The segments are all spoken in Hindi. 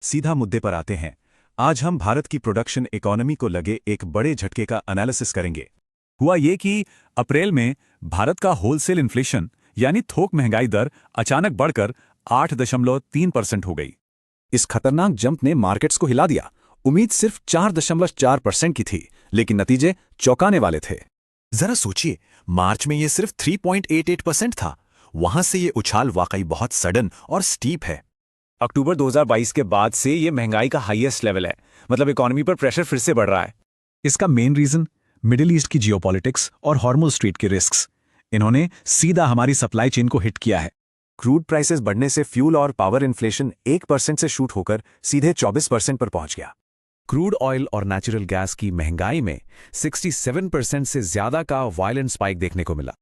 सीधा मुद्दे पर आते हैं। आज हम भारत की प्रोडक्शन इकोनॉमी को लगे एक बड़े झटके का एनालिसिस करेंगे। हुआ ये कि अप्रैल में भारत का होलसेल इन्फ्लेशन यानी थोक महंगाई दर अचानक बढ़कर 8.3% हो गई। इस खतरनाक जंप ने मार्केट्स को हिला दिया। उम्मीद सिर्फ 4.4% की थी, लेकिन नतीजे चौंकाने वाले थे। जरा सोचिए, मार्च में ये सिर्फ 3.88% था। वहां से ये उछाल वाकई बहुत सडन और स्टीप है। अक्टूबर 2022 के बाद से ये महंगाई का हाईएस्ट लेवल है, मतलब इकोनॉमी पर प्रेशर फिर से बढ़ रहा है। इसका मेन रीजन मिडिल ईस्ट की जियोपॉलिटिक्स और हॉर्मुज स्ट्रीट के रिस्क्स। इन्होंने सीधा हमारी सप्लाई चेन को हिट किया है। क्रूड प्राइसेस बढ़ने से फ्यूल और पावर इन्फ्लेशन 1% से शूट होकर सीधे 24% पर पहुंच गया। क्रूड ऑयल और नेचुरल गैस की महंगाई में 67% से ज्यादा का वायलेंट स्पाइक देखने को मिला।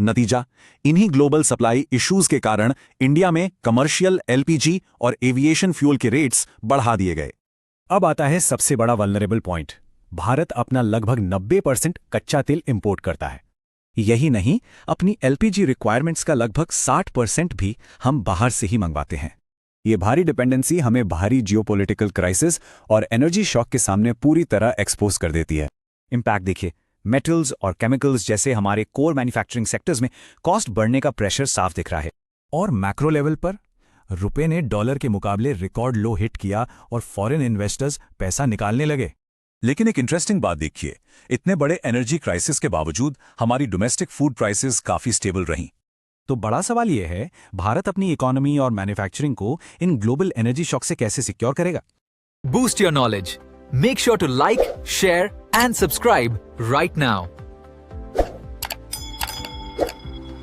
नतीजा, इन्हीं ग्लोबल सप्लाई इश्यूज के कारण इंडिया में कमर्शियल एलपीजी और एविएशन फ्यूल के रेट्स बढ़ा दिए गए। अब आता है सबसे बड़ा वल्नरेबल पॉइंट। भारत अपना लगभग 90% कच्चा तेल इंपोर्ट करता है। यही नहीं, अपनी एलपीजी रिक्वायरमेंट्स का लगभग 60% भी हम बाहर से ही मंगवाते हैं। ये भारी डिपेंडेंसी हमें बाहरी जियोपॉलिटिकल क्राइसिस और एनर्जी शॉक के सामने पूरी तरह एक्सपोज कर देती है। इम्पैक्ट देखिए, मेटल्स और केमिकल्स जैसे हमारे कोर मैन्युफैक्चरिंग सेक्टर्स में कॉस्ट बढ़ने का प्रेशर साफ दिख रहा है। और मैक्रो लेवल पर रुपए ने डॉलर के मुकाबले रिकॉर्ड लो हिट किया और फॉरेन इन्वेस्टर्स पैसा निकालने लगे। लेकिन एक इंटरेस्टिंग बात देखिए, इतने बड़े एनर्जी क्राइसिस के बावजूद हमारी डोमेस्टिक फूड प्राइसेस काफी स्टेबल रहीं। तो बड़ा सवाल यह है, भारत अपनी इकोनॉमी और मैन्युफैक्चरिंग को इन ग्लोबल एनर्जी शॉक से कैसे सिक्योर करेगा? Boost your knowledge. Make sure to like, share, and subscribe right now.